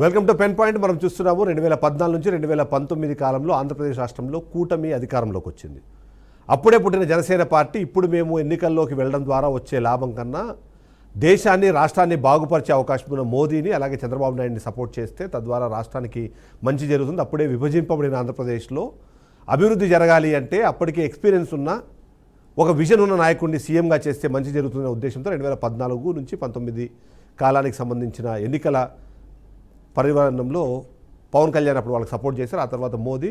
Welcome to pen point. మనం చూస్తున్నాము 2014 నుంచి 2019 కాలంలో ఆంధ్రప్రదేశ్ రాష్ట్రంలో కూటమి అధికారంలోకి వచ్చింది. అప్పుడే పుట్టిన జనసేన పార్టీ ఇప్పుడు మేము ఎన్నికల్లోకి వెళ్ళడం ద్వారా వచ్చే లాభం కన్నా దేశాన్ని రాష్ట్రాన్ని బాగుపరిచే అవకాశం ఉన్న మోదీని అలాగే చంద్రబాబు నాయుడిని సపోర్ట్ చేస్తే తద్వారా రాష్ట్రానికి మంచి జరుగుతుంది. అప్పుడే విభజింపబడిన ఆంధ్రప్రదేశ్లో అభివృద్ధి జరగాలి అంటే అప్పటికే ఎక్స్పీరియన్స్ ఉన్న ఒక విజన్ ఉన్న నాయకుడిని సీఎంగా చేస్తే మంచి జరుగుతున్న ఉద్దేశంతో 2014 నుంచి 19 కాలానికి సంబంధించిన ఎన్నికల పరివర్తనంలో పవన్ కళ్యాణ్ అప్పుడు వాళ్ళకి సపోర్ట్ చేశారు. ఆ తర్వాత మోదీ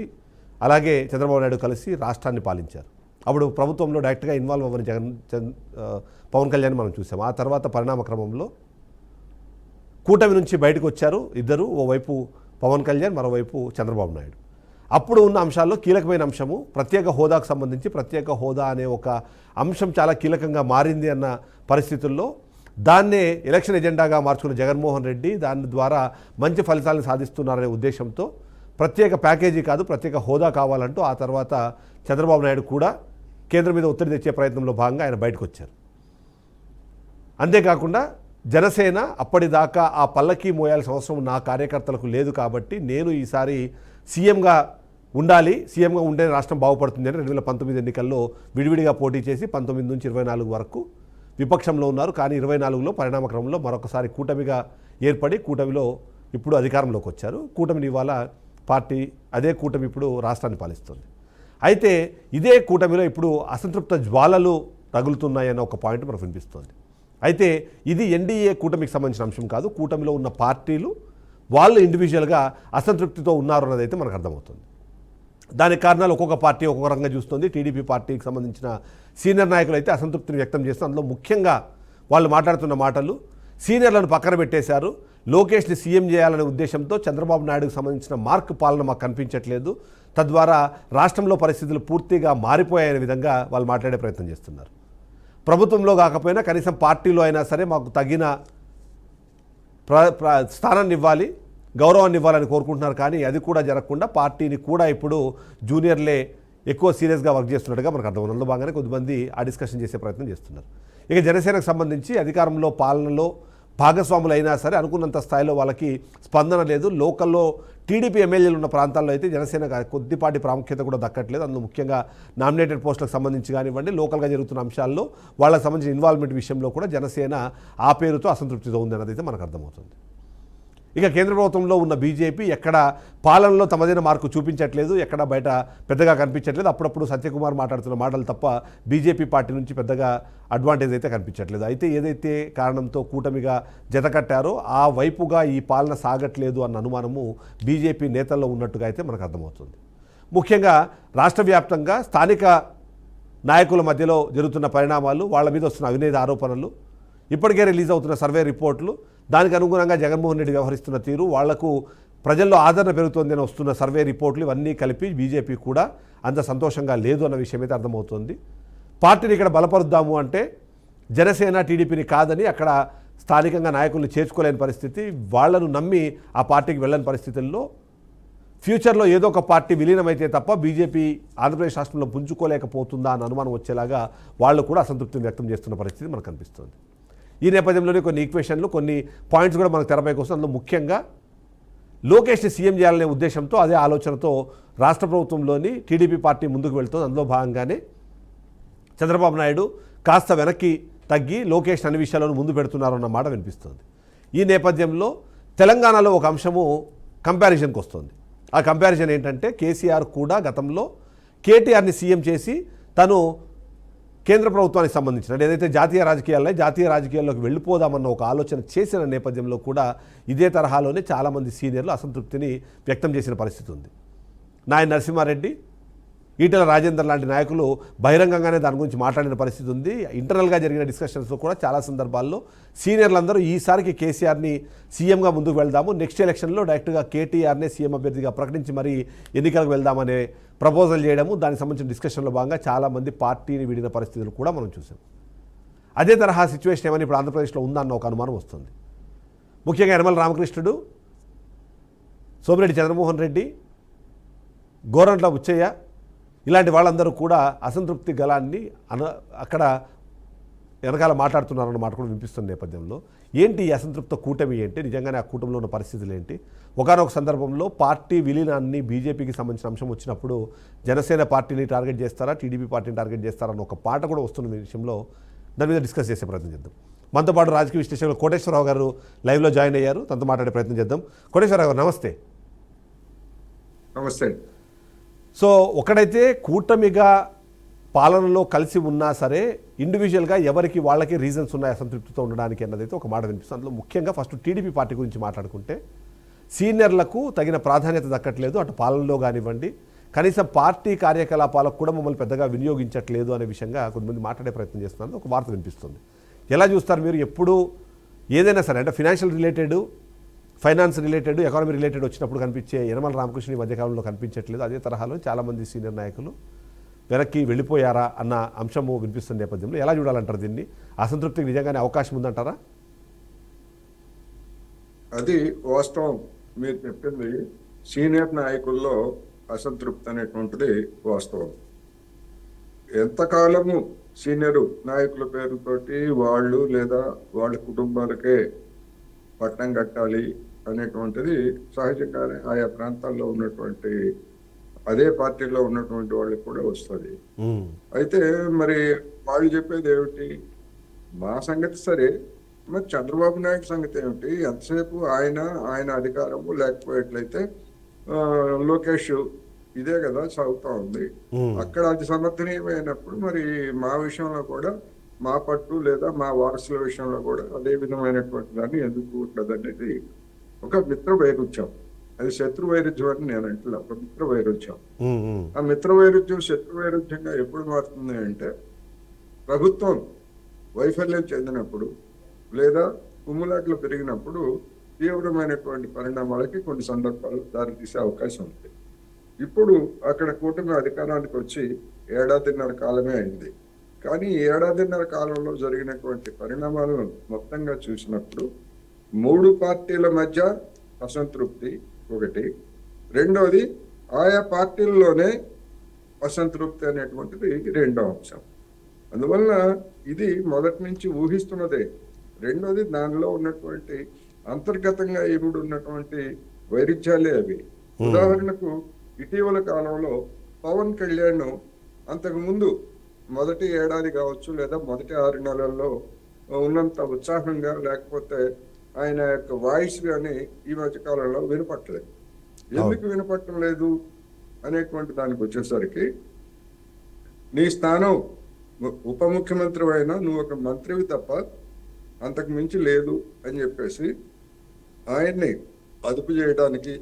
అలాగే చంద్రబాబు నాయుడు కలిసి రాష్ట్రాన్ని పాలించారు. అప్పుడు ప్రభుత్వంలో డైరెక్ట్గా ఇన్వాల్వ్ అవ్వని పవన్ కళ్యాణ్ మనం చూసాం. ఆ తర్వాత పరిణామ క్రమంలో కూటమి నుంచి బయటకు వచ్చారు ఇద్దరు, ఓవైపు పవన్ కళ్యాణ్, మరోవైపు చంద్రబాబు నాయుడు. అప్పుడు ఉన్న అంశాల్లో కీలకమైన అంశము ప్రత్యేక హోదాకు సంబంధించి ప్రత్యేక హోదా అనే ఒక అంశం చాలా కీలకంగా మారింది అన్న పరిస్థితుల్లో దాన్నే ఎలక్షన్ ఎజెండాగా మార్చుకున్న జగన్మోహన్ రెడ్డి దాని ద్వారా మంచి ఫలితాలను సాధిస్తున్నారనే ఉద్దేశంతో ప్రత్యేక ప్యాకేజీ కాదు ప్రత్యేక హోదా కావాలంటూ ఆ తర్వాత చంద్రబాబు నాయుడు కూడా కేంద్రం మీద ఒత్తిడి తెచ్చే ప్రయత్నంలో భాగంగా ఆయన బయటకు వచ్చారు. అంతేకాకుండా జనసేన అప్పటిదాకా ఆ పల్లకి మోయాల్సిన అవసరం నా కార్యకర్తలకు లేదు కాబట్టి నేను ఈసారి సీఎంగా ఉండాలి, సీఎంగా ఉంటే రాష్ట్రం బాగుపడుతుంది అని 2019 ఎన్నికల్లో విడివిడిగా పోటీ చేసి 19 నుంచి 24 వరకు విపక్షంలో ఉన్నారు. కానీ 24లో పరిణామ క్రమంలో మరొకసారి కూటమిగా ఏర్పడి కూటమిలో ఇప్పుడు అధికారంలోకి వచ్చారు. కూటమిని ఇవాళ పార్టీ అదే కూటమి ఇప్పుడు రాష్ట్రాన్ని పాలిస్తుంది. అయితే ఇదే కూటమిలో ఇప్పుడు అసంతృప్త జ్వాలలు రగులుతున్నాయన్న ఒక పాయింట్ మనకు వినిపిస్తుంది. అయితే ఇది ఎన్డీఏ కూటమికి సంబంధించిన అంశం కాదు. కూటమిలో ఉన్న పార్టీలు వాళ్ళు ఇండివిజువల్గా అసంతృప్తితో ఉన్నారు అన్నది అయితే మనకు అర్థమవుతుంది. దానికి కారణాలు ఒక్కొక్క పార్టీ ఒక్కొక్క రంగంగా చూస్తుంది. టీడీపీ పార్టీకి సంబంధించిన సీనియర్ నాయకులు అయితే అసంతృప్తిని వ్యక్తం చేస్తూ అందులో ముఖ్యంగా వాళ్ళు మాట్లాడుతున్న మాటలు సీనియర్లను పక్కన పెట్టేశారు. లోకేష్ని సీఎం చేయాలనే ఉద్దేశంతో చంద్రబాబు నాయుడుకు సంబంధించిన మార్క్ పాలన మాకు కనిపించట్లేదు, తద్వారా రాష్ట్రంలో పరిస్థితులు పూర్తిగా మారిపోయాయనే విధంగా వాళ్ళు మాట్లాడే ప్రయత్నం చేస్తున్నారు. ప్రభుత్వంలో కాకపోయినా కనీసం పార్టీలో అయినా సరే మాకు తగిన స్థానాన్ని ఇవ్వాలి, గౌరవాన్ని ఇవ్వాలని కోరుకుంటున్నారు. కానీ అది కూడా జరగకుండా పార్టీని కూడా ఇప్పుడు జూనియర్లే ఎక్కువ సీరియస్గా వర్క్ చేస్తున్నట్టుగా మనకు అర్థం. అందులో భాగంగానే కొద్దిమంది ఆ డిస్కషన్ చేసే ప్రయత్నం చేస్తున్నారు. ఇక జనసేనకు సంబంధించి అధికారంలో పాలనలో భాగస్వాములు అయినా సరే అనుకున్నంత స్థాయిలో వాళ్ళకి స్పందన లేదు. లోకల్లో టీడీపీ ఎమ్మెల్యేలు ఉన్న ప్రాంతాల్లో అయితే జనసేన కొద్దిపాటి ప్రాముఖ్యత కూడా దక్కట్లేదు. అందులో ముఖ్యంగా నామినేటెడ్ పోస్టులకు సంబంధించి కానివ్వండి, లోకల్గా జరుగుతున్న అంశాల్లో వాళ్ళకి సంబంధించిన ఇన్వాల్వ్మెంట్ విషయంలో కూడా జనసేన ఆ పేరుతో అసంతృప్తితో ఉందన్నది అయితే మనకు అర్థమవుతుంది. ఇక కేంద్ర ప్రభుత్వంలో ఉన్న బీజేపీ ఎక్కడ పాలనలో తమదైన మార్కు చూపించట్లేదు, ఎక్కడ బయట పెద్దగా కనిపించట్లేదు. అప్పుడప్పుడు సత్యకుమార్ మాట్లాడుతున్న మాటలు తప్ప బీజేపీ పార్టీ నుంచి పెద్దగా అడ్వాంటేజ్ అయితే కనిపించట్లేదు. అయితే ఏదైతే కారణంతో కూటమిగా జతకట్టారో ఆ వైపుగా ఈ పాలన సాగట్లేదు అన్న అనుమానము బీజేపీ నేతల్లో ఉన్నట్టుగా అయితే మనకు అర్థమవుతుంది. ముఖ్యంగా రాష్ట్ర వ్యాప్తంగా స్థానిక నాయకుల మధ్యలో జరుగుతున్న పరిణామాలు, వాళ్ళ మీద వస్తున్న అవినీతి ఆరోపణలు, ఇప్పటికే రిలీజ్ అవుతున్న సర్వే రిపోర్ట్లు, దానికి అనుగుణంగా జగన్మోహన్ రెడ్డి వ్యవహరిస్తున్న తీరు, వాళ్లకు ప్రజల్లో ఆదరణ పెరుగుతోందని వస్తున్న సర్వే రిపోర్ట్లు ఇవన్నీ కలిపి బీజేపీ కూడా అంత సంతోషంగా లేదు అన్న విషయం అయితే అర్థమవుతుంది. పార్టీని ఇక్కడ బలపరుద్దాము అంటే జనసేన టీడీపీని కాదని అక్కడ స్థానికంగా నాయకులను చేర్చుకోలేని పరిస్థితి, వాళ్లను నమ్మి ఆ పార్టీకి వెళ్ళని పరిస్థితుల్లో ఫ్యూచర్లో ఏదో ఒక పార్టీ విలీనమైతే తప్ప బీజేపీ ఆంధ్రప్రదేశ్ రాష్ట్రంలో పుంజుకోలేకపోతుందా అన్న అనుమానం వచ్చేలాగా వాళ్ళు కూడా అసంతృప్తిని వ్యక్తం చేస్తున్న పరిస్థితి మనకు కనిపిస్తుంది. ఈ నేపథ్యంలోనే కొన్ని ఈక్వేషన్లు, కొన్ని పాయింట్స్ కూడా మనకు తెరపైకి వస్తుంది. అందులో ముఖ్యంగా లోకేష్ని సీఎం చేయాలనే ఉద్దేశంతో అదే ఆలోచనతో రాష్ట్ర ప్రభుత్వంలోని టీడీపీ పార్టీ ముందుకు వెళ్తుంది. అందులో భాగంగానే చంద్రబాబు నాయుడు కాస్త వెనక్కి తగ్గి లోకేష్ అన్ని విషయాలను ముందు పెడుతున్నారు అన్న మాట వినిపిస్తుంది. ఈ నేపథ్యంలో తెలంగాణలో ఒక అంశము కంపారిజన్కి వస్తుంది. ఆ కంపారిజన్ ఏంటంటే కేసీఆర్ కూడా గతంలో కేటీఆర్ని సీఎం చేసి తను కేంద్ర ప్రభుత్వానికి సంబంధించిన ఏదైతే జాతీయ రాజకీయాల్లోకి వెళ్ళిపోదామన్న ఒక ఆలోచన చేసిన నేపథ్యంలో కూడా ఇదే తరహాలోనే చాలామంది సీనియర్లు అసంతృప్తిని వ్యక్తం చేసిన పరిస్థితి ఉంది. నాయన నరసింహారెడ్డి, ఈటెల రాజేందర్ లాంటి నాయకులు బహిరంగంగానే దాని గురించి మాట్లాడిన పరిస్థితి ఉంది. ఇంటర్నల్గా జరిగిన డిస్కషన్స్లో కూడా చాలా సందర్భాల్లో సీనియర్లందరూ ఈసారికి కేసీఆర్ని సీఎంగా ముందుకు వెళ్దాము, నెక్స్ట్ ఎలక్షన్లో డైరెక్ట్గా కేటీఆర్నే సీఎం అభ్యర్థిగా ప్రకటించి మరీ ఎన్నికలకు వెళ్దామనే ప్రపోజల్ చేయడము, దానికి సంబంధించిన డిస్కషన్లో భాగంగా చాలామంది పార్టీని విడిన పరిస్థితులు కూడా మనం చూసాం. అదే తరహా సిచ్యువేషన్ ఏమని ఇప్పుడు ఆంధ్రప్రదేశ్లో ఉందన్న ఒక అనుమానం వస్తుంది. ముఖ్యంగా యనమల రామకృష్ణుడు, సోమిరెడ్డి చంద్రమోహన్ రెడ్డి, గోరంట్ల బుచ్చయ్య ఇలాంటి వాళ్ళందరూ కూడా అసంతృప్తి గలాన్ని అక్కడ వెనకాల మాట్లాడుతున్నారన్న మాట కూడా వినిపిస్తున్న నేపథ్యంలో ఏంటి ఈ అసంతృప్త కూటమి ఏంటి, నిజంగానే ఆ కూటమిలో ఉన్న పరిస్థితులు ఏంటి? ఒకానొక సందర్భంలో పార్టీ విలీనాన్ని బీజేపీకి సంబంధించిన అంశం వచ్చినప్పుడు జనసేన పార్టీని టార్గెట్ చేస్తారా, టీడీపీ పార్టీని టార్గెట్ చేస్తారా అన్న ఒక పాట కూడా వస్తున్న విషయంలో దాని మీద డిస్కస్ చేసే ప్రయత్నం చేద్దాం. మనతో పాటు రాజకీయ విశ్లేషకులు కోటేశ్వరరావు గారు లైవ్లో జాయిన్ అయ్యారు. తనతో మాట్లాడే ప్రయత్నం చేద్దాం. కోటేశ్వరరావు గారు నమస్తే. నమస్తే. సో ఒకడైతే కూటమిగా పాలనలో కలిసి ఉన్నా సరే ఇండివిజువల్గా ఎవరికి వాళ్ళకి రీజన్స్ ఉన్నాయి అసంతృప్తితో ఉండడానికి అన్నదైతే ఒక మాట వినిపిస్తుంది. అందులో ముఖ్యంగా ఫస్ట్ టీడీపీ పార్టీ గురించి మాట్లాడుకుంటే సీనియర్లకు తగిన ప్రాధాన్యత దక్కట్లేదు, అటు పాలనలో కానివ్వండి, కనీసం పార్టీ కార్యకలాపాలకు కూడా మమ్మల్ని పెద్దగా వినియోగించట్లేదు అనే విషయంగా కొంతమంది మాట్లాడే ప్రయత్నం చేస్తున్నారు. ఒక వార్త వినిపిస్తుంది. ఎలా చూస్తారు మీరు? ఎప్పుడు ఏదైనా సరే అంటే financial related, finance related, economy related వచ్చినప్పుడు కనిపించే యనమల రామకృష్ణ ఈ మధ్యకాలంలో కనిపించట్లేదు. అదే తరహాలో చాలామంది సీనియర్ నాయకులు వెనక్కి వెళ్ళిపోయారా అన్న అంశము వినిపిస్తున్న నేపథ్యంలో ఎలా చూడాలంటారు దీన్ని? అసంతృప్తికి నిజంగానే అవకాశం ఉందంటారా? అది వాస్తవం. మీరు చెప్పింది సీనియర్ నాయకుల్లో అసంతృప్తి అనేటువంటిది వాస్తవం. ఎంతకాలము సీనియర్ నాయకుల పేరుతోటి వాళ్ళు లేదా వాళ్ళ కుటుంబాలకే పట్టం కట్టాలి అనేటువంటిది సహజంగానే ఆయా ప్రాంతాల్లో ఉన్నటువంటి అదే పార్టీలో ఉన్నటువంటి వాళ్ళకి కూడా వస్తుంది. అయితే మరి వాళ్ళు చెప్పేది ఏమిటి? మా సంగతి సరే, మరి చంద్రబాబు నాయుడు సంగతి ఏమిటి? ఎంతసేపు ఆయన అధికారము లేకపోయేట్లయితే లోకేష్ ఇదే కదా సాగుతా ఉంది. అక్కడ అది సమర్థనీయమైనప్పుడు మరి మా విషయంలో కూడా, మా పట్టు లేదా మా వారసుల విషయంలో కూడా అదే విధమైనటువంటి దాన్ని ఎందుకు ఉండదు అనేది ఒక మిత్ర వైరుధ్యం. అది శత్రు వైరుధ్యం అని నేను అంటున్నా. ఒక మిత్ర వైరుధ్యం. ఆ మిత్ర వైరుధ్యం శత్రు వైరుధ్యంగా ఎప్పుడు మారుతుంది అంటే ప్రభుత్వం వైఫల్యం చెందినప్పుడు లేదా కుమ్ములాట్లు పెరిగినప్పుడు తీవ్రమైనటువంటి పరిణామాలకి కొన్ని సందర్భాలు దారితీసే అవకాశం ఉంది. ఇప్పుడు అక్కడ కూటమి అధికారానికి వచ్చి 1.5 కాలమే అయింది. కానీ ఈ 1.5 కాలంలో జరిగినటువంటి పరిణామాలను మొత్తంగా చూసినప్పుడు 3 పార్టీల మధ్య అసంతృప్తి ఒకటి, రెండవది ఆయా పార్టీల్లోనే అసంతృప్తి అనేటువంటిది రెండో అంశం. అందువల్ల ఇది మొదటి నుంచి ఊహిస్తున్నదే. రెండోది దానిలో ఉన్నటువంటి అంతర్గతంగా ఇప్పుడు ఉన్నటువంటి వైరుధ్యాలే అవి. ఉదాహరణకు ఇటీవల కాలంలో పవన్ కళ్యాణ్ అంతకు ముందు మొదటి ఏడాది కావచ్చు లేదా మొదటి 6 నెలల్లో ఉన్నంత ఉత్సాహంగా లేకపోతే ఆయన యొక్క వాయిస్ కానీ ఈ మధ్య కాలంలో వినపట్టలేదు. ఎందుకు వినపట్టం లేదు అనేటువంటి దానికి వచ్చేసరికి నీ స్థానం ఉప ముఖ్యమంత్రి అయినా నువ్వు ఒక మంత్రివి తప్ప అంతకు మించి లేదు అని చెప్పేసి ఆయన్ని అదుపు చేయడానికి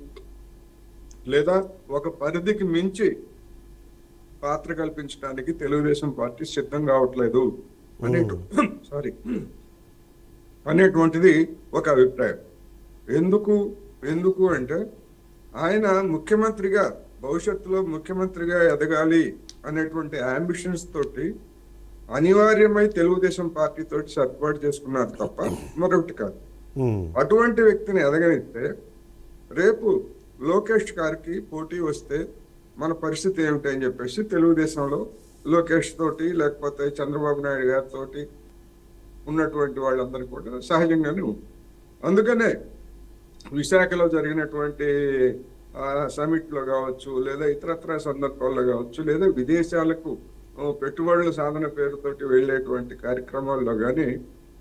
లేదా ఒక పరిధికి మించి పాత్ర కల్పించడానికి తెలుగుదేశం పార్టీ సిద్ధం కావట్లేదు అనేటువంటిది ఒక అభిప్రాయం. ఎందుకు అంటే ఆయన ముఖ్యమంత్రిగా భవిష్యత్తులో ముఖ్యమంత్రిగా ఎదగాలి అనేటువంటి అంబిషన్స్ తోటి అనివార్యమై తెలుగుదేశం పార్టీ తోటి సర్దుబాటు చేసుకున్నారు తప్ప మరొకటి కాదు. అటువంటి వ్యక్తిని ఎదగనిస్తే రేపు లోకేష్ గారికి పోటీ వస్తే మన పరిస్థితి ఏమిటి అని చెప్పేసి తెలుగుదేశంలో లోకేష్ తోటి లేకపోతే చంద్రబాబు నాయుడు గారితో ఉన్నటువంటి వాళ్ళందరూ కూడా సహజంగానే ఉంది. అందుకనే విశాఖలో జరిగినటువంటి సమిట్లో కావచ్చు లేదా ఇతరత్ర సందర్భాల్లో కావచ్చు లేదా విదేశాలకు పెట్టుబడుల సాధన పేరుతోటి వెళ్ళేటువంటి కార్యక్రమాల్లో కానీ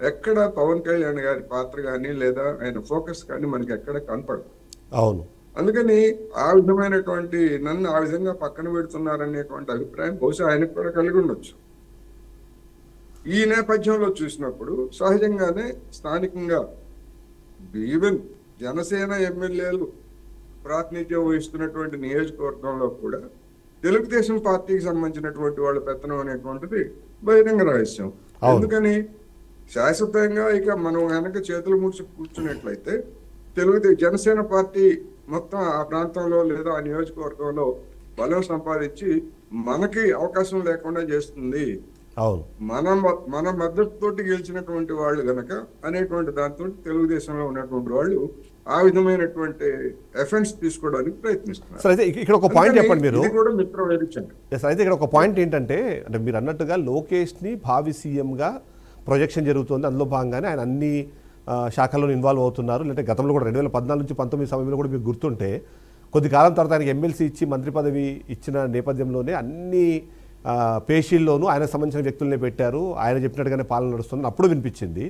ఎక్కడ పవన్ కళ్యాణ్ గారి పాత్ర కానీ లేదా ఆయన ఫోకస్ కానీ మనకి ఎక్కడ కనపడదు. అవును. అందుకని ఆ విధమైనటువంటి నన్ను ఆ విధంగా పక్కన పెడుతున్నారనేటువంటి అభిప్రాయం బహుశా ఆయనకు కూడా కలిగి ఉండొచ్చు. ఈ నేపథ్యంలో చూసినప్పుడు సహజంగానే స్థానికంగా ఈవెన్ జనసేన ఎమ్మెల్యేలు ప్రాతినిధ్యం వహిస్తున్నటువంటి నియోజకవర్గంలో కూడా తెలుగుదేశం పార్టీకి సంబంధించినటువంటి వాళ్ళ పెత్తనం అనేటువంటిది బహిరంగ రహస్యం. ఎందుకని శాశ్వతంగా ఇక మనం వెనక చేతులు ముడిచి కూర్చున్నట్లయితే జనసేన పార్టీ మొత్తం ఆ ప్రాంతంలో లేదా ఆ నియోజకవర్గంలో బలం సంపాదించి మనకి అవకాశం లేకుండా చేస్తుంది. మన మద్దతుతోటి గెలిచినటువంటి వాళ్ళు గనక అనేటువంటి దాంతో తెలుగుదేశంలో ఉన్నటువంటి వాళ్ళు ఆ విధమైనటువంటి ఎఫెన్స్ తీసుకోవడానికి ప్రయత్నిస్తున్నారు. సరే, అయితే ఇక్కడ ఒక పాయింట్ చెప్పండి మీరు. అయితే ఇక్కడ ఒక పాయింట్ ఏంటంటే, అంటే మీరు అన్నట్టుగా లోకేష్ని భావి సీఎంగా ప్రొజెక్షన్ జరుగుతుంది. అందులో భాగంగానే ఆయన అన్ని శాఖల్లో ఇన్వాల్వ్ అవుతున్నారు. లేదంటే గతంలో కూడా 2014 నుంచి 19 సమయంలో కూడా మీకు గుర్తుంటే కొద్ది కాలం తర్వాత ఆయనకి ఎమ్మెల్సీ ఇచ్చి మంత్రి పదవి ఇచ్చిన నేపథ్యంలోనే అన్ని పేషీల్లోనూ ఆయనకు సంబంధించిన వ్యక్తులనే పెట్టారు. ఆయన చెప్పినట్టుగానే పాలన నడుస్తుంది అప్పుడు వినిపించింది.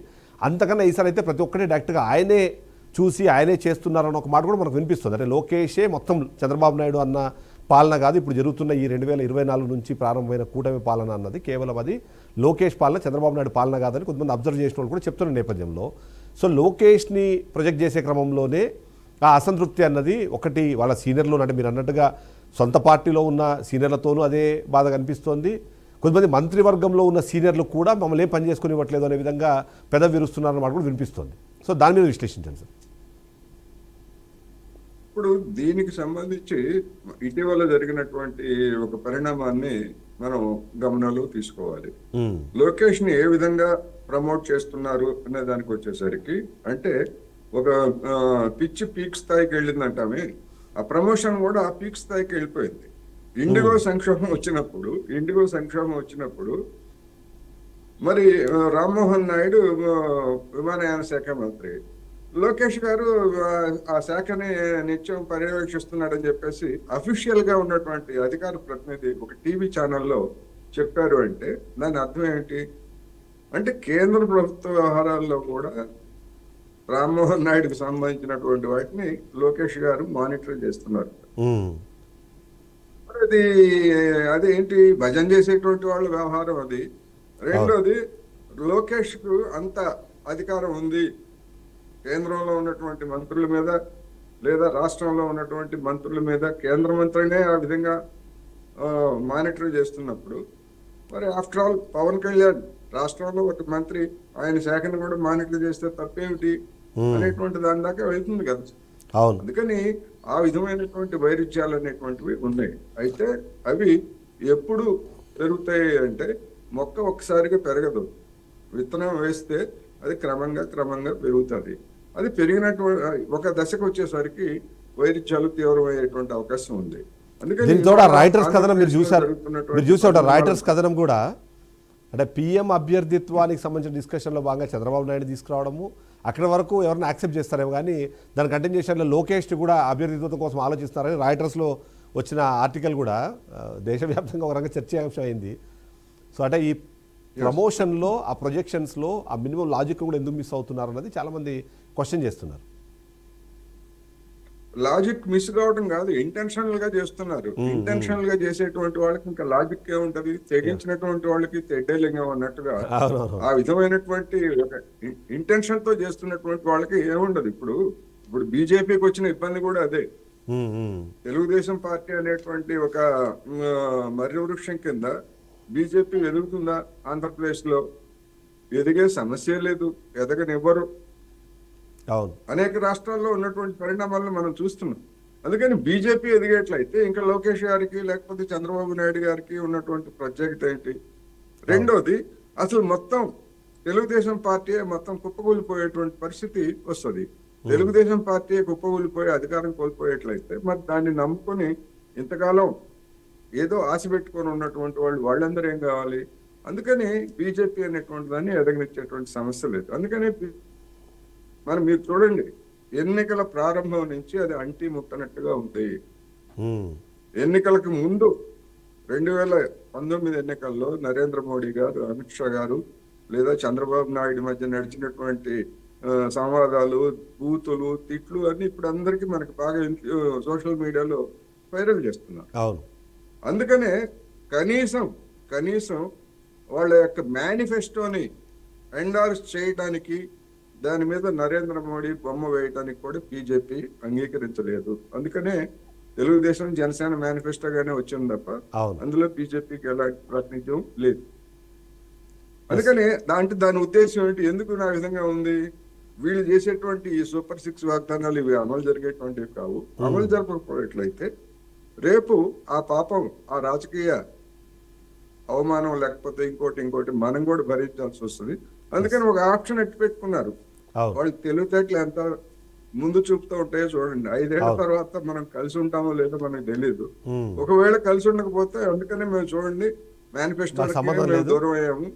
అంతకన్నా ఈసారి అయితే ప్రతి ఒక్కటి డైరెక్ట్గా ఆయనే చూసి ఆయనే చేస్తున్నారన్న ఒక మాట కూడా మనకు వినిపిస్తుంది. అంటే లోకేషే మొత్తం చంద్రబాబు నాయుడు అన్న పాలన కాదు, ఇప్పుడు జరుగుతున్న ఈ 2024 నుంచి ప్రారంభమైన కూటమి పాలన అన్నది కేవలం అది లోకేష్ పాలన, చంద్రబాబు నాయుడు పాలన కాదని కొంతమంది అబ్జర్వ్ చేసిన వాళ్ళు కూడా చెప్తున్న నేపథ్యంలో సో లోకేష్ని ప్రొజెక్ట్ చేసే క్రమంలోనే ఆ అసంతృప్తి అన్నది ఒకటి వాళ్ళ సీనియర్లు, అంటే మీరు అన్నట్టుగా సొంత పార్టీలో ఉన్న సీనియర్లతోనూ అదే బాధ కనిపిస్తోంది. కొంతమంది మంత్రివర్గంలో ఉన్న సీనియర్లు కూడా మమ్మల్ని ఏం పని చేసుకుని ఇవ్వట్లేదు అనే విధంగా పెదవి విరుస్తున్నారన్న మాట కూడా వినిపిస్తోంది. సో దాని మీద విశ్లేషించండి సార్. ఇప్పుడు దీనికి సంబంధించి ఇటీవల జరిగినటువంటి ఒక పరిణామాన్ని మనం గమనంలో తీసుకోవాలి. లోకేష్ ని ఏ విధంగా ప్రమోట్ చేస్తున్నారు అనే దానికి వచ్చేసరికి అంటే ఒక పిచ్చి పీక్ స్థాయికి వెళ్ళిందంటామే, ఆ ప్రమోషన్ కూడా ఆ పీక్ స్థాయికి వెళ్ళిపోయింది. ఇండిగో సంక్షోభం వచ్చినప్పుడు మరి రామ్మోహన్ నాయుడు విమానయాన శాఖ మంత్రి, లోకేష్ గారు ఆ శాఖని నిత్యం పర్యవేక్షిస్తున్నాడని చెప్పేసి అఫీషియల్ గా ఉన్నటువంటి అధికార ప్రతినిధి ఒక టీవీ ఛానల్లో చెప్పారు. అంటే దాని అర్థం ఏంటి అంటే కేంద్ర ప్రభుత్వ వ్యవహారాల్లో కూడా రామ్మోహన్ నాయుడుకి సంబంధించినటువంటి వాటిని లోకేష్ గారు మానిటర్ చేస్తున్నారు. అదేంటి భజన చేసేటువంటి వాళ్ళ వ్యవహారం అది. రెండోది, లోకేష్ కు అంత అధికారం ఉంది కేంద్రంలో ఉన్నటువంటి మంత్రుల మీద లేదా రాష్ట్రంలో ఉన్నటువంటి మంత్రుల మీద, కేంద్ర మంత్రినే ఆ విధంగా మానిటర్ చేస్తున్నప్పుడు మరి ఆఫ్టర్ ఆల్ పవన్ కళ్యాణ్ రాష్ట్రంలో ఒక మంత్రి, ఆయన శాఖను కూడా మానిటర్ చేస్తే తప్పేమిటి అనేటువంటి దాని దాకా వెళ్తుంది కదా. అవును. అందుకని ఆ విధమైనటువంటి వైరుధ్యాలు అనేటువంటివి ఉన్నాయి. అయితే అవి ఎప్పుడు పెరుగుతాయి అంటే మొక్క ఒక్కసారిగా పెరగదు. విత్తనం వేస్తే అది క్రమంగా పెరుగుతుంది. అది పెరిగినటువంటి ఒక దశకు వచ్చేసరికి వైరుధ్యాలు తీవ్రమయ్యేటువంటి అవకాశం ఉంది. అందుకని దీంతో రైటర్స్ కథనం మీరు చూసారు రైటర్స్ కథనం కూడా అంటే పిఎం అభ్యర్థిత్వానికి సంబంధించిన డిస్కషన్లో భాగంగా చంద్రబాబు నాయుడు తీసుకురావడము, అక్కడి వరకు ఎవరిని యాక్సెప్ట్ చేస్తారేమో కానీ దాని కంటిన్యూషన్లో లోకేష్ కూడా అభ్యర్థిత్వం కోసం ఆలోచిస్తారని రైటర్స్లో వచ్చిన ఆర్టికల్ కూడా దేశవ్యాప్తంగా ఒక రంగ చర్చాంశం అయింది. సో అంటే ఈ ప్రమోషన్లో ఆ ప్రొజెక్షన్స్లో ఆ మినిమం లాజిక్ కూడా ఎందుకు మిస్ అవుతున్నారు అన్నది చాలామంది క్వశ్చన్ చేస్తున్నారు. లాజిక్ మిస్ కావడం కాదు, ఇంటెన్షనల్ గా చేస్తున్నారు. ఇంటెన్షనల్ గా చేసేటువంటి వాళ్ళకి ఇంకా లాజిక్ ఏముంటది, తెగించినటువంటి వాళ్ళకి తెడ్డేలింగం అన్నట్టుగా ఆ విధమైనటువంటి ఇంటెన్షన్ తో చేస్తున్నటువంటి వాళ్ళకి ఏముండదు. ఇప్పుడు బీజేపీకి వచ్చిన ఇబ్బంది కూడా అదే. తెలుగుదేశం పార్టీ అనేటువంటి ఒక మర్రి వృక్షం కింద బీజేపీ ఎదుగుతుందా? ఆంధ్రప్రదేశ్ లో ఎదిగే సమస్య లేదు, ఎదగనివ్వరు. అనేక రాష్ట్రాల్లో ఉన్నటువంటి పరిణామాలను మనం చూస్తున్నాం. అందుకని బీజేపీ ఎదిగేట్లయితే ఇంకా లోకేష్ గారికి లేకపోతే చంద్రబాబు నాయుడు గారికి ఉన్నటువంటి ప్రత్యేకత ఏంటి? రెండోది, అసలు మొత్తం తెలుగుదేశం పార్టీ మొత్తం కుప్పకూలిపోయేటువంటి పరిస్థితి వస్తుంది. తెలుగుదేశం పార్టీ కుప్పకూలిపోయి అధికారం కోల్పోయేట్లయితే మరి దాన్ని నమ్ముకొని ఇంతకాలం ఏదో ఆశ పెట్టుకొని ఉన్నటువంటి వాళ్ళందరూ ఏం కావాలి? అందుకని బీజేపీ అనేటువంటి దాన్ని ఎదగనిచ్చేటువంటి సమస్య లేదు. అందుకని మనం మీరు చూడండి, ఎన్నికల ప్రారంభం నుంచి అది అంటి ముట్టనట్టుగా ఉంది. ఎన్నికలకు ముందు 2019 ఎన్నికల్లో నరేంద్ర మోడీ గారు, అమిత్ షా గారు లేదా చంద్రబాబు నాయుడు మధ్య నడిచినటువంటి సంవాదాలు, బూతులు, తిట్లు అన్ని ఇప్పుడు అందరికీ మనకు బాగా సోషల్ మీడియాలో వైరల్ చేస్తున్నారు. అందుకనే కనీసం వాళ్ళ యొక్క మేనిఫెస్టోని ఎండార్స్ చేయడానికి, దాని మీద నరేంద్ర మోడీ బొమ్మ వేయడానికి కూడా బీజేపీ అంగీకరించలేదు. అందుకనే తెలుగుదేశం జనసేన మేనిఫెస్టోగానే వచ్చింది తప్ప అందులో బీజేపీకి ఎలాంటి ప్రాతినిధ్యం లేదు. అందుకనే దాని ఉద్దేశం ఏంటి? ఎందుకు నా విధంగా ఉంది? వీళ్ళు చేసేటువంటి ఈ సూపర్ 6 వాగ్దానాలు ఇవి అమలు జరిగేటువంటివి కావు. అమలు జరపకపోయేట్లయితే రేపు ఆ పాపం, ఆ రాజకీయ అవమానం లేకపోతే ఇంకోటి మనం కూడా భరించాల్సి వస్తుంది. అందుకని ఒక ఆప్షన్ ఎట్టి పెట్టుకున్నారు. వాళ్ళు తెలివితేటలు ఎంత ముందు చూపుతూ ఉంటాయో చూడండి. 5 ఏళ్ల తర్వాత మనం కలిసి ఉంటామో లేదో మనకు తెలియదు. ఒకవేళ కలిసి ఉండకపోతే అందుకనే మేము చూడండి మేనిఫెస్టో దూరం అయ్యాము.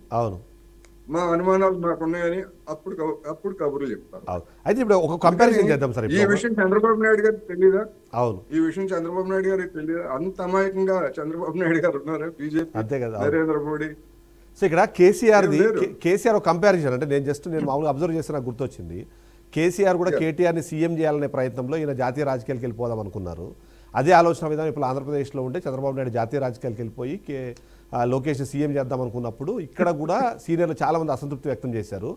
మా అనుమానాలు మాకున్నాయని అప్పుడు కబుర్లు చెప్తారు. అవును. అయితే ఇప్పుడు ఒక కంపారిజన్ చేద్దాం సార్. ఈ ఇప్పుడు విషయం చంద్రబాబు నాయుడు గారికి తెలీదా? అవును, ఈ విషయం చంద్రబాబు నాయుడు గారికి తెలియదు. అంత అమాయకంగా చంద్రబాబు నాయుడు గారు ఉన్నారా? బీజేపీ, అంతే కదా. అవును. నరేంద్ర మోడీ. సో ఇక్కడ కేసీఆర్ది ఏం లేరు. కేసీఆర్ ఒక కంపారిజన్ అంటే నేను మామూలుగా అబ్జర్వ్ చేస్తే నాకు గుర్తొచ్చింది. కేసీఆర్ కూడా కేటీఆర్ని సీఎం చేయాలనే ప్రయత్నంలో ఈయన జాతీయ రాజకీయాలకు వెళ్ళిపోదాం అనుకున్నారు. అదే ఆలోచన విధానం ఇప్పుడు ఆంధ్రప్రదేశ్లో ఉంటే చంద్రబాబు నాయుడు జాతీయ రాజకీయాలకు వెళ్ళిపోయి లోకేష్ సీఎం చేద్దాం అనుకున్నప్పుడు ఇక్కడ కూడా సీనియర్లు చాలామంది అసంతృప్తి వ్యక్తం చేశారు.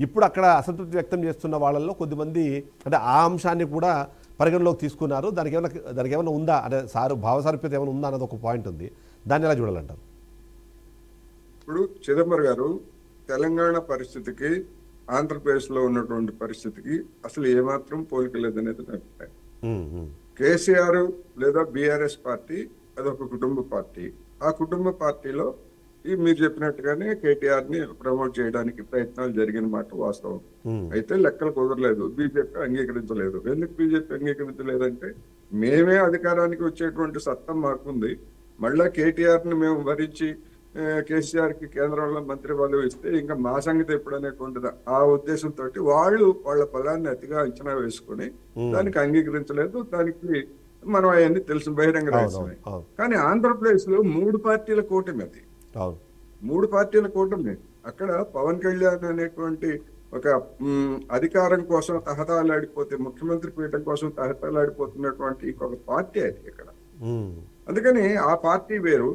ఇప్పుడు అక్కడ అసంతృప్తి వ్యక్తం చేస్తున్న వాళ్ళల్లో కొద్దిమంది అంటే ఆ అంశాన్ని కూడా పరిగణలోకి తీసుకున్నారు. దానికి ఏమైనా ఉందా అంటే భావసారూప్యత ఏమైనా ఉందా అన్నది ఒక పాయింట్ ఉంది. దాన్ని ఎలా చూడాలంటారు? ఇప్పుడు చిదంబరం గారు తెలంగాణ పరిస్థితికి ఆంధ్రప్రదేశ్లో ఉన్నటువంటి పరిస్థితికి అసలు ఏమాత్రం పోలిక లేదనేది నా అభిప్రాయం. కేసీఆర్ లేదా బీఆర్ఎస్ పార్టీ అదొక కుటుంబ పార్టీ. ఆ కుటుంబ పార్టీలో మీరు చెప్పినట్టుగానే కేటీఆర్ ని ప్రమోట్ చేయడానికి ప్రయత్నాలు జరిగిన మాట వాస్తవం. అయితే లెక్కలు కుదరలేదు, బీజేపీ అంగీకరించలేదు. ఎందుకు బీజేపీ అంగీకరించలేదంటే మేమే అధికారానికి వచ్చేటువంటి సత్తా మాకుంది, మళ్ళా కేటీఆర్ ని మేము భరించి కేసీఆర్ కి కేంద్రంలో మంత్రి పదవి ఇస్తే ఇంకా మా సంగతి ఎప్పుడు అనేటువంటిది ఆ ఉద్దేశంతో వాళ్ళ బలాన్ని అతిగా అంచనా వేసుకుని దానికి అంగీకరించలేదు. దానికి మనం అవన్నీ తెలుసు, బహిరంగ రహస్యమే. కానీ ఆంధ్రప్రదేశ్ లో 3 పార్టీల కూటమి అది. 3 పార్టీల కూటమి. అక్కడ పవన్ కళ్యాణ్ అనేటువంటి ఒక అధికారం కోసం తహతలాడిపోతే, ముఖ్యమంత్రి పీఠం కోసం తహతలాడిపోతున్నటువంటి ఒక పార్టీ అది ఇక్కడ. అందుకని ఆ పార్టీ వేరు.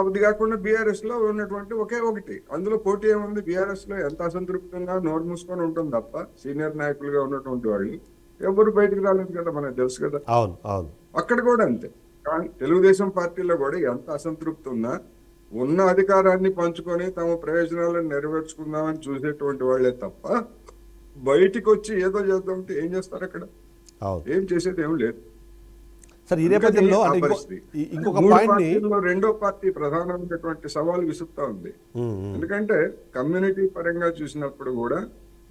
అది కాకుండా బీఆర్ఎస్ లో ఉన్నటువంటి ఒకే ఒకటి, అందులో పోటీ ఏముంది? బీఆర్ఎస్ లో ఎంత అసంతృప్తంగా నోరు మూసుకొని ఉంటుంది తప్ప సీనియర్ నాయకులుగా ఉన్నటువంటి వాళ్ళు ఎవరు బయటకు రాలేదు కదా, మనకు తెలుసు కదా. అవును అవును. అక్కడ కూడా అంతే. కానీ తెలుగుదేశం పార్టీలో కూడా ఎంత అసంతృప్తి ఉన్నా ఉన్న అధికారాన్ని పంచుకొని తమ ప్రయోజనాలను నెరవేర్చుకుందామని చూసేటువంటి వాళ్ళే తప్ప బయటికి వచ్చి ఏదో చేద్దామంటే ఏం చేస్తారు అక్కడ? ఏం చేసేది ఏం లేదు. సార్ ఈ నేపథ్యంలో ఇంకొక పాయింట్ ని రెండో పార్టీ ప్రధానమైనటువంటి సవాల్ విసురుతా ఉంది. ఎందుకంటే కమ్యూనిటీ పరంగా చూసినప్పుడు కూడా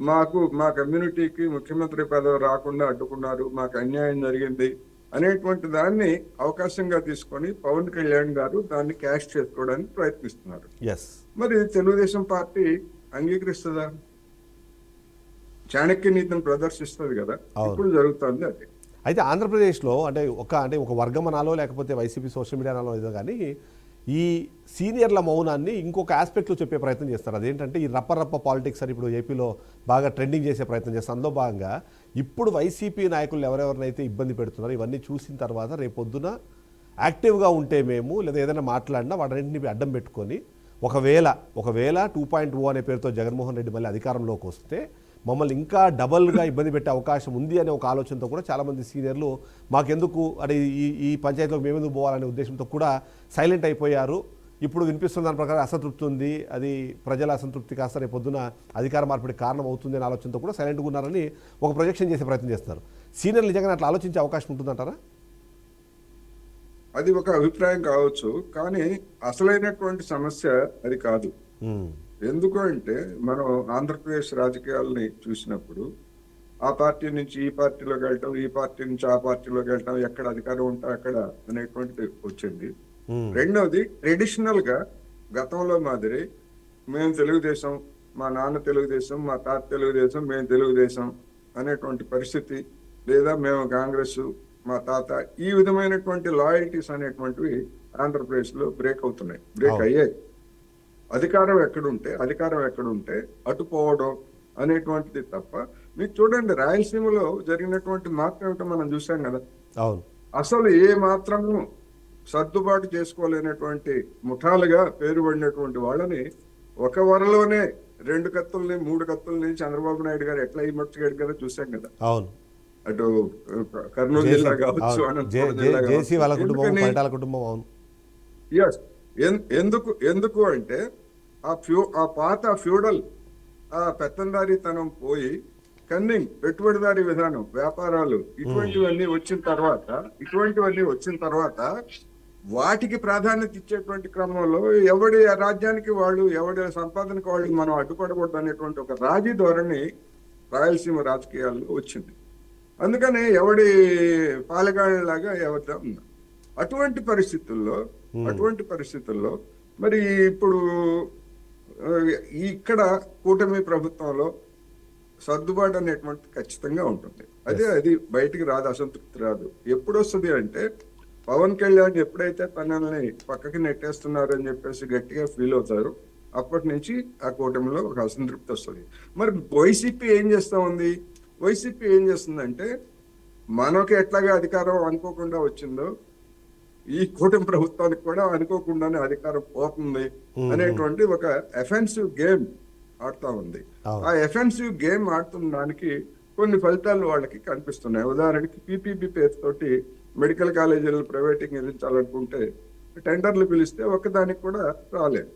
మా కమ్యూనిటీకి ముఖ్యమంత్రి పదవి రాకుండా అడ్డుకున్నారు, మాకు అన్యాయం జరిగింది అనేటువంటి దాన్ని అవకాశంగా తీసుకొని పవన్ కళ్యాణ్ గారు దాన్ని క్యాష్ చేసుకోవడానికి ప్రయత్నిస్తున్నారు. మరి తెలుగుదేశం పార్టీ అంగీకరిస్తుందా? చాణక్య నీతిని ప్రదర్శిస్తుంది కదా, ఇప్పుడు జరుగుతుంది అది. అయితే ఆంధ్రప్రదేశ్లో అంటే ఒక వర్గం అనాలో లేకపోతే వైసీపీ సోషల్ మీడియా అనాలో ఏదో కానీ ఈ సీనియర్ల మౌనాన్ని ఇంకొక ఆస్పెక్ట్లో చెప్పే ప్రయత్నం చేస్తారు. అదేంటంటే ఈ రప్ప పాలిటిక్స్ అని ఇప్పుడు ఏపీలో బాగా ట్రెండింగ్ చేసే ప్రయత్నం చేస్తారు. అందులో భాగంగా ఇప్పుడు వైసీపీ నాయకులు ఎవరెవరినైతే ఇబ్బంది పెడుతున్నారో ఇవన్నీ చూసిన తర్వాత రేపొద్దున యాక్టివ్గా ఉంటే మేము లేదా ఏదైనా మాట్లాడినా వాటన్నింటినీ అడ్డం పెట్టుకొని ఒకవేళ 2.0 అనే పేరుతో జగన్మోహన్ రెడ్డి మళ్ళీ అధికారంలోకి వస్తే మమ్మల్ని ఇంకా డబల్గా ఇబ్బంది పెట్టే అవకాశం ఉంది అనే ఒక ఆలోచనతో కూడా చాలామంది సీనియర్లు మాకెందుకు అంటే ఈ పంచాయతీలోకి మేమెందుకు పోవాలనే ఉద్దేశంతో కూడా సైలెంట్ అయిపోయారు. ఇప్పుడు వినిపిస్తున్న దాని ప్రకారం అసంతృప్తి ఉంది, అది ప్రజల అసంతృప్తి కాస్త రేపు పొద్దున అధికార మార్పిడి కారణం అవుతుంది అనే ఆలోచనతో కూడా సైలెంట్గా ఉన్నారని ఒక ప్రొజెక్షన్ చేసే ప్రయత్నం చేస్తున్నారు. సీనియర్లు నిజంగా అట్లా ఆలోచించే అవకాశం ఉంటుందంటారా? అది ఒక అభిప్రాయం కావచ్చు, కానీ అసలైనటువంటి సమస్య అది కాదు. ఎందుకు అంటే మనం ఆంధ్రప్రదేశ్ రాజకీయాలని చూసినప్పుడు ఆ పార్టీ నుంచి ఈ పార్టీలోకి వెళ్ళటం, ఈ పార్టీ నుంచి ఆ పార్టీలోకి వెళ్ళటం, ఎక్కడ అధికారం ఉంటే అక్కడ అనేటువంటిది వచ్చింది. రెండవది ట్రెడిషనల్ గా గతంలో మాదిరి మేము తెలుగుదేశం, మా నాన్న తెలుగుదేశం, మా తాత తెలుగుదేశం, మేము తెలుగుదేశం అనేటువంటి పరిస్థితి, లేదా మేము కాంగ్రెస్, మా తాత, ఈ విధమైనటువంటి లాయల్టీస్ అనేటువంటివి ఆంధ్రప్రదేశ్ లో బ్రేక్ అయ్యాయి. అధికారం ఎక్కడుంటే అటుపోవడం అనేటువంటిది తప్ప. మీకు చూడండి, రాయలసీమలో జరిగినటువంటి మార్పు ఏమిటో మనం చూసాం కదా. అసలు ఏ మాత్రము సర్దుబాటు చేసుకోలేనటువంటి ముఠాలుగా పేరుపడినటువంటి వాళ్ళని ఒక వరలోనే 2 కత్తుల్ని 3 కత్తుల్ని చంద్రబాబు నాయుడు గారు ఎట్లా ఇమర్చగాడు కదా చూసాం కదా. అటు కర్నూలు జిల్లా కావచ్చు, అనంతపురం జిల్లా కావచ్చు. ఎందుకు అంటే ఆ పాత ఫ్యూడల్ ఆ పెత్తందారీతనం పోయి కన్నింగ్ పెట్టుబడిదారీ విధానం, వ్యాపారాలు, ఇటువంటివన్నీ వచ్చిన తర్వాత వాటికి ప్రాధాన్యత ఇచ్చేటువంటి క్రమంలో ఎవడి రాజ్యానికి వాళ్ళు, ఎవడి సంపాదనకు వాళ్ళు మనం అడ్డుపడకూడదు అనేటువంటి ఒక రాజీ ధోరణి రాయలసీమ రాజకీయాల్లో వచ్చింది. అందుకని ఎవడి పాలగాళ్ళలాగా ఎవరితో ఉన్నారు. అటువంటి పరిస్థితుల్లో మరి ఇప్పుడు ఆ, ఇక్కడ కూటమి ప్రభుత్వంలో సర్దుబాటు అనేటువంటి ఖచ్చితంగా ఉంటుంది. అది బయటికి రాదు, అసంతృప్తి రాదు. ఎప్పుడు వస్తుంది అంటే పవన్ కళ్యాణ్ ఎప్పుడైతే తనని పక్కకి నెట్టేస్తున్నారని చెప్పేసి గట్టిగా ఫీల్ అవుతారు, అప్పటి నుంచి ఆ కూటమిలో ఒక అసంతృప్తి వస్తుంది. మరి వైసీపీ ఏం చేస్తా ఉంది? వైసీపీ ఏం చేస్తుందంటే మనకి ఎట్లాగా అధికారం అనుకోకుండా వచ్చిందో ఈ కూటమి ప్రభుత్వానికి కూడా అనుకోకుండానే అధికారం పోతుంది అనేటువంటి ఒక ఎఫెన్సివ్ గేమ్ ఆడుతా ఉంది. ఆ ఎఫెన్సివ్ గేమ్ ఆడుతున్న దానికి కొన్ని ఫలితాలు వాళ్ళకి కనిపిస్తున్నాయి. ఉదాహరణకి పీపీపీ పేరుతోటి మెడికల్ కాలేజీలను ప్రైవేటీకరించాలనుకుంటే టెండర్లు పిలిస్తే ఒక్కదానికి కూడా రాలేదు.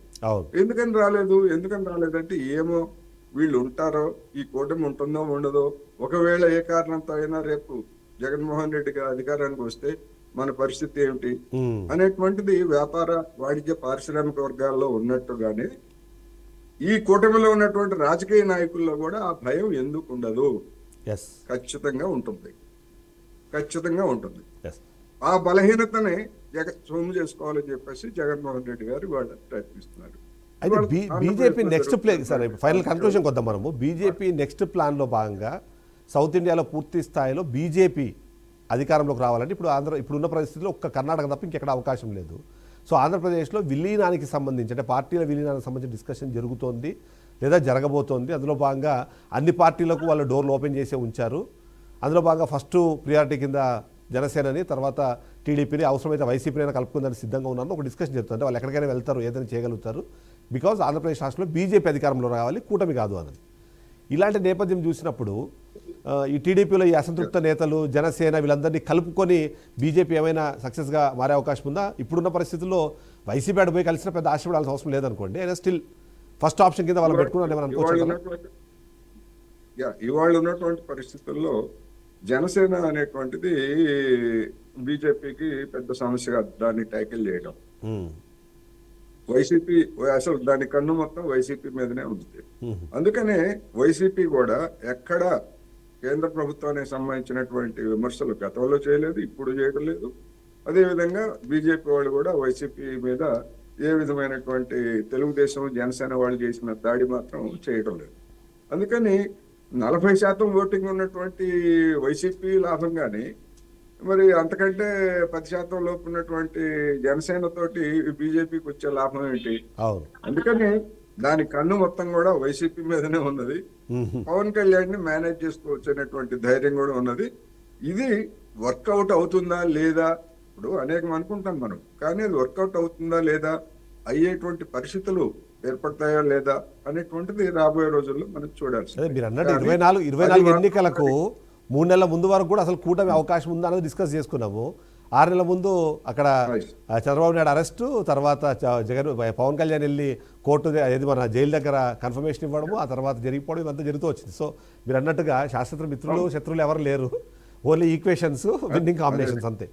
ఎందుకని రాలేదంటే ఏమో వీళ్ళు ఉంటారో, ఈ కూటమి ఉంటుందో ఉండదో, ఒకవేళ ఏ కారణంతో అయినా రేపు జగన్మోహన్ రెడ్డి గారు అధికారానికి వస్తే మన పరిస్థితి ఏమిటి అనేటువంటిది వ్యాపార వాణిజ్య పారిశ్రామిక వర్గాల్లో ఉన్నట్టుగానే ఈ కూటమిలో ఉన్నటువంటి రాజకీయ నాయకుల్లో కూడా ఆ భయం ఎందుకు ఉండదు? ఖచ్చితంగా ఉంటుంది. ఆ బలహీనతని సొమ్ము చేసుకోవాలని చెప్పేసి జగన్మోహన్ రెడ్డి గారు వాళ్ళు ప్రయత్నిస్తున్నారు. అయితే BJP next plan, sir final conclusion కొద్దాం మనము. బీజేపీ నెక్స్ట్ ప్లాన్లో భాగంగా సౌత్ ఇండియాలో పూర్తి స్థాయిలో బీజేపీ అధికారంలోకి రావాలంటే ఇప్పుడున్న పరిస్థితుల్లో ఒక్క కర్ణాటక తప్ప ఇంకెక్కడ అవకాశం లేదు. సో ఆంధ్రప్రదేశ్లో విలీనానికి సంబంధించి, అంటే పార్టీల విలీనానికి సంబంధించిన డిస్కషన్ జరుగుతోంది లేదా జరగబోతోంది. అందులో భాగంగా అన్ని పార్టీలకు వాళ్ళు డోర్లు ఓపెన్ చేసే ఉంచారు. అందులో భాగంగా ఫస్ట్ ప్రియారిటీ కింద జనసేనని, తర్వాత టీడీపీని, అవసరమైతే వైసీపీని కలుపుకుందని సిద్ధంగా ఉన్నారని ఒక డిస్కషన్ జరుగుతుంది. వాళ్ళు ఎక్కడికైనా వెళ్తారు, ఏదైనా చేయగలుగుతారు. బికాజ్ ఆంధ్రప్రదేశ్ రాష్ట్రంలో బీజేపీ అధికారంలో రావాలి, కూటమి కాదు అన్నది. ఇలాంటి నేపథ్యం చూసినప్పుడు ఈ టీడీపీలో ఈ అసంతృప్త నేతలు, జనసేన వీళ్ళందరినీ కలుపుకొని బీజేపీ ఏమైనా సక్సెస్గా మారే అవకాశం ఉందా? ఇప్పుడున్న పరిస్థితుల్లో వైసీపీ అటు పోయి కలిసిన పెద్ద ఆశపడాల్సిన అవసరం లేదనుకోండి, అయినా స్టిల్ ఫస్ట్ ఆప్షన్ కింద వాళ్ళు పెట్టుకున్నారని ఇవాళ ఉన్నటువంటి పరిస్థితుల్లో జనసేన అనేటువంటిది బీజేపీకి పెద్ద సమస్యగా దాన్ని ట్యాకిల్ చేయడం. వైసీపీ అసలు దాని కన్ను మొత్తం వైసీపీ మీదనే ఉంది. అందుకనే వైసీపీ కూడా ఎక్కడ కేంద్ర ప్రభుత్వానికి సంబంధించినటువంటి విమర్శలు గతంలో చేయలేదు, ఇప్పుడు చేయడం లేదు. అదేవిధంగా బీజేపీ వాళ్ళు కూడా వైసీపీ మీద ఏ విధమైనటువంటి తెలుగుదేశం జనసేన వాళ్ళు చేసిన దాడి మాత్రం చేయడం లేదు. అందుకని 40% ఓటింగ్ ఉన్నటువంటి వైసీపీ లాభం కానీ, మరి అంతకంటే 10% లోపు ఉన్నటువంటి జనసేన తోటి బీజేపీకి వచ్చే లాభం ఏంటి? అందుకని దాని కన్ను మొత్తం కూడా వైసీపీ మీదనే ఉన్నది. పవన్ కళ్యాణ్ ని మేనేజ్ చేసుకోవచ్చనేటువంటి ధైర్యం కూడా ఉన్నది. ఇది వర్కౌట్ అవుతుందా లేదా, ఇప్పుడు అనేకం అనుకుంటాం మనం, కానీ అది వర్కౌట్ అవుతుందా లేదా, అయ్యేటువంటి పరిస్థితులు ఏర్పడతాయా లేదా అనేటువంటిది రాబోయే రోజుల్లో మనం చూడాల్సి. మీరు అన్నట్టు 24 ఎన్నికలకు 3 నెలల ముందు వరకు కూడా అసలు కూటమి అవకాశం ఉందా అనేది డిస్కస్ చేసుకున్నాము. 6 నెలల ముందు అక్కడ చంద్రబాబు నాయుడు అరెస్టు, తర్వాత పవన్ కళ్యాణ్ వెళ్ళి కోర్టు మన జైలు దగ్గర కన్ఫర్మేషన్ ఇవ్వడము, ఆ తర్వాత జరిగిపోవడం, ఇదంతా జరుగుతూ వచ్చింది. సో మీరు అన్నట్టుగా శాస్త్ర మిత్రులు శత్రువులు ఎవరు లేరు, ఓన్లీ ఈక్వేషన్స్, విన్నింగ్ కాంబినేషన్స్ అంతే.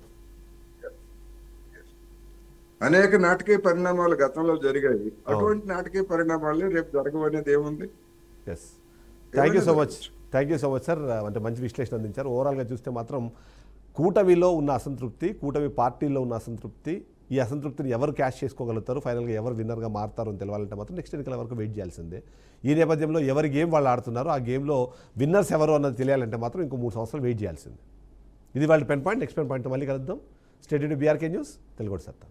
అనేక నాటకీయ పరిణామాలు గతంలో జరిగాయి. అటువంటి నాటకీయ పరిణామాలు రేపు జరగవనేది ఏముంది? Thank you so much sir. అంటే మంచి విశ్లేషణ అందించారు. ఓవరాల్గా చూస్తే మాత్రం కూటమిలో ఉన్న అసంతృప్తి, కూటమి పార్టీల్లో ఉన్న అసంతృప్తి, ఈ అసంతృప్తిని ఎవరు క్యాష్ చేసుకోగలుగుతారు, ఫైనల్గా ఎవరు విన్నర్గా మారుతారు అని తెలవాలంటే మాత్రం నెక్స్ట్ ఎన్నికల వరకు వెయిట్ చేయాల్సిందే. ఈ నేపథ్యంలో ఎవరి గేమ్ వాళ్ళు ఆడుతున్నారు, ఆ గేమ్లో విన్నర్స్ ఎవరు అన్నది తెలియాలంటే మాత్రం ఇంకో 3 సంవత్సరాలు వెయిట్ చేయాల్సిందే. ఇది వాళ్ళ pen point. Next pen point మళ్ళీ కలుద్దాం. State to BRK news, Telugu సత్తా.